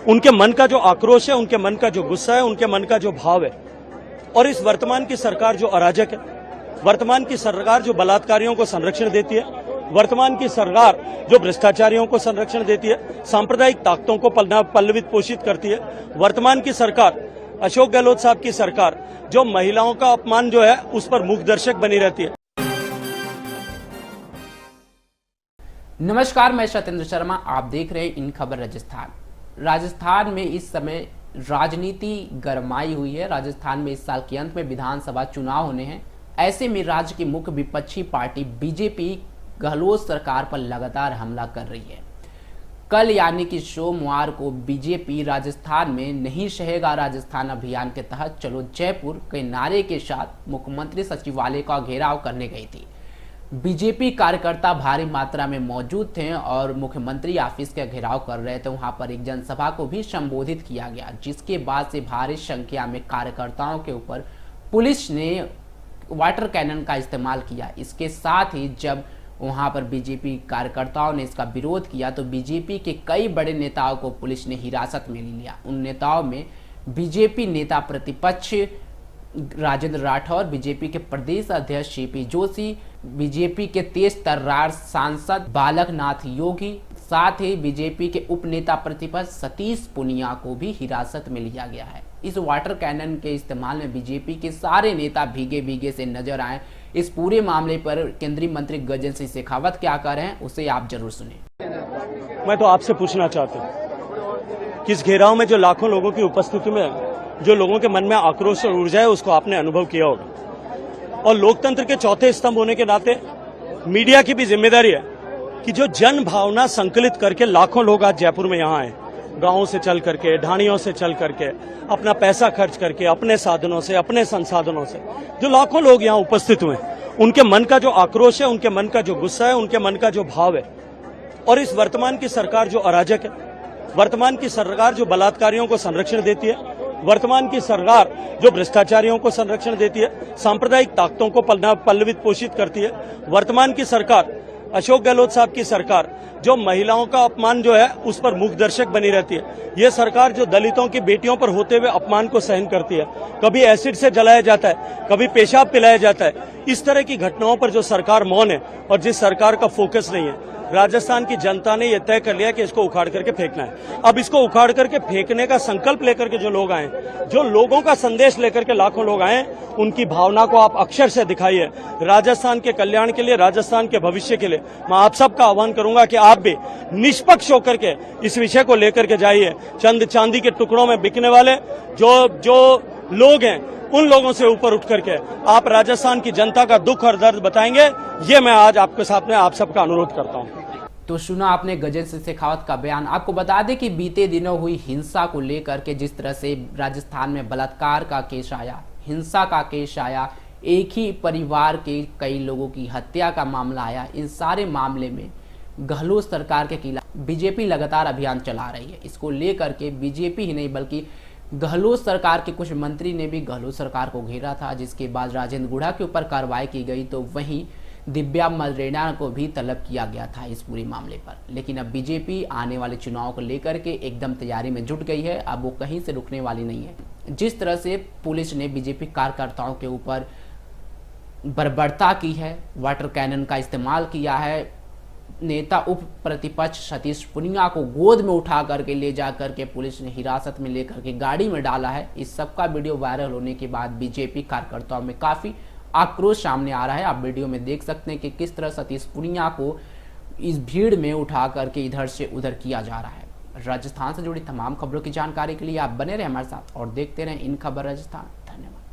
उनके मन का जो आक्रोश है, उनके मन का जो गुस्सा है, उनके मन का जो भाव है। और इस वर्तमान की सरकार जो अराजक है, वर्तमान की सरकार जो बलात्कारियों को संरक्षण देती है, वर्तमान की सरकार जो भ्रष्टाचारियों को संरक्षण देती है, सांप्रदायिक ताकतों को पल्लवित पोषित करती है, वर्तमान की सरकार अशोक गहलोत साहब की सरकार जो महिलाओं का अपमान जो है उस पर मुखदर्शक बनी रहती है। नमस्कार, मैं सत्येंद्र शर्मा, आप देख रहे हैं इन खबर राजस्थान। राजस्थान में इस समय राजनीति गरमाई हुई है। राजस्थान में इस साल के अंत में विधानसभा चुनाव होने हैं। ऐसे में राज्य की मुख्य विपक्षी पार्टी बीजेपी गहलोत सरकार पर लगातार हमला कर रही है। कल यानी कि सोमवार को बीजेपी राजस्थान में नहीं सहेगा राजस्थान अभियान के तहत चलो जयपुर के नारे के साथ मुख्यमंत्री सचिवालय का घेराव करने गई थी। बीजेपी कार्यकर्ता भारी मात्रा में मौजूद थे और मुख्यमंत्री ऑफिस का घेराव कर रहे थे। वहां पर एक जनसभा को भी संबोधित किया गया, जिसके बाद से भारी संख्या में कार्यकर्ताओं के ऊपर पुलिस ने वाटर कैनन का इस्तेमाल किया। इसके साथ ही जब वहां पर बीजेपी कार्यकर्ताओं ने इसका विरोध किया तो बीजेपी के कई बड़े नेताओं को पुलिस ने हिरासत में लिया। उन नेताओं में बीजेपी नेता प्रतिपक्ष राजेंद्र राठौर, बीजेपी के प्रदेश अध्यक्ष सीपी जोशी, बीजेपी के तेज तर्रार सांसद बालक नाथ योगी, साथ ही बीजेपी के उप नेता प्रतिपक्ष सतीश पुनिया को भी हिरासत में लिया गया है। इस वाटर कैनन के इस्तेमाल में बीजेपी के सारे नेता भीगे भीगे से नजर आए। इस पूरे मामले पर केंद्रीय मंत्री गजेंद्र सिंह शेखावत क्या कह रहे हैं, उसे आप जरूर सुने। मैं तो आपसे पूछना चाहता हूँ कि इस घेराव में जो लाखों लोगों की उपस्थिति में जो लोगों के मन में आक्रोश और ऊर्जा है उसको आपने अनुभव किया होगा। और लोकतंत्र के चौथे स्तंभ होने के नाते मीडिया की भी जिम्मेदारी है कि जो जन भावना संकलित करके लाखों लोग आज जयपुर में यहाँ आए, गांवों से चल करके, ढाणियों से चल करके, अपना पैसा खर्च करके, अपने साधनों से, अपने संसाधनों से जो लाखों लोग यहाँ उपस्थित हुए, उनके मन का जो आक्रोश है, उनके मन का जो गुस्सा है, उनके मन का जो भाव है। और इस वर्तमान की सरकार जो अराजक है, वर्तमान की सरकार जो बलात्कारियों को संरक्षण देती है, वर्तमान की सरकार जो भ्रष्टाचारियों को संरक्षण देती है, सांप्रदायिक ताकतों को पल्लवित पोषित करती है, वर्तमान की सरकार अशोक गहलोत साहब की सरकार जो महिलाओं का अपमान जो है उस पर मुखदर्शक बनी रहती है। ये सरकार जो दलितों की बेटियों पर होते हुए अपमान को सहन करती है, कभी एसिड से जलाया जाता है, कभी पेशाब पिलाया जाता है। इस तरह की घटनाओं पर जो सरकार मौन है और जिस सरकार का फोकस नहीं है, राजस्थान की जनता ने यह तय कर लिया कि इसको उखाड़ करके फेंकना है। अब इसको उखाड़ करके फेंकने का संकल्प लेकर के जो लोग आए, जो लोगों का संदेश लेकर के लाखों लोग आए, उनकी भावना को आप अक्षर से दिखाइए। राजस्थान के कल्याण के लिए, राजस्थान के भविष्य के लिए मैं आप सबका आह्वान करूंगा कि आप भी निष्पक्ष होकर के इस विषय को लेकर के जाइए। चंद चांदी के टुकड़ों में बिकने वाले जो लोग हैं, उन लोगों से ऊपर उठ करके आप राजस्थान की जनता का दुख और दर्द बताएंगे। ये मैं आज आपके सामने आप सबका अनुरोध करता हूं। तो सुना आपने गजेंद्र सिंह शेखावत का बयान। आपको बता दें कि बीते दिनों हुई हिंसा को लेकर के जिस तरह से राजस्थान में बलात्कार का केस आया, हिंसा का केस आया, एक ही परिवार के कई लोगों की हत्या का मामला आया, इन सारे मामले में गहलोत सरकार के खिलाफ बीजेपी लगातार अभियान चला रही है। इसको लेकर के बीजेपी ही नहीं बल्कि गहलोत सरकार के कुछ मंत्री ने भी गहलोत सरकार को घेरा था, जिसके बाद राजेंद्र गुढ़ा के ऊपर कार्रवाई की गई। तो वहीं दिव्या मलरेना को भी तलब किया गया था इस पूरे मामले पर। लेकिन अब बीजेपी आने वाले चुनाव को लेकर के एकदम तैयारी में जुट गई है। अब वो कहीं से रुकने वाली नहीं है। जिस तरह से पुलिस ने बीजेपी कार्यकर्ताओं के ऊपर बर्बरता की है, वाटर कैनन का इस्तेमाल किया है, नेता उप प्रतिपक्ष सतीश पुनिया को गोद में उठा करके ले जा करके पुलिस ने हिरासत में लेकर के गाड़ी में डाला है। इस सब का वीडियो वायरल होने के बाद बीजेपी कार्यकर्ताओं में काफी आक्रोश सामने आ रहा है। आप वीडियो में देख सकते हैं कि किस तरह सतीश पुनिया को इस भीड़ में उठा करके इधर से उधर किया जा रहा है। राजस्थान से जुड़ी तमाम खबरों की जानकारी के लिए आप बने रहे हमारे साथ और देखते रहें इन खबर राजस्थान।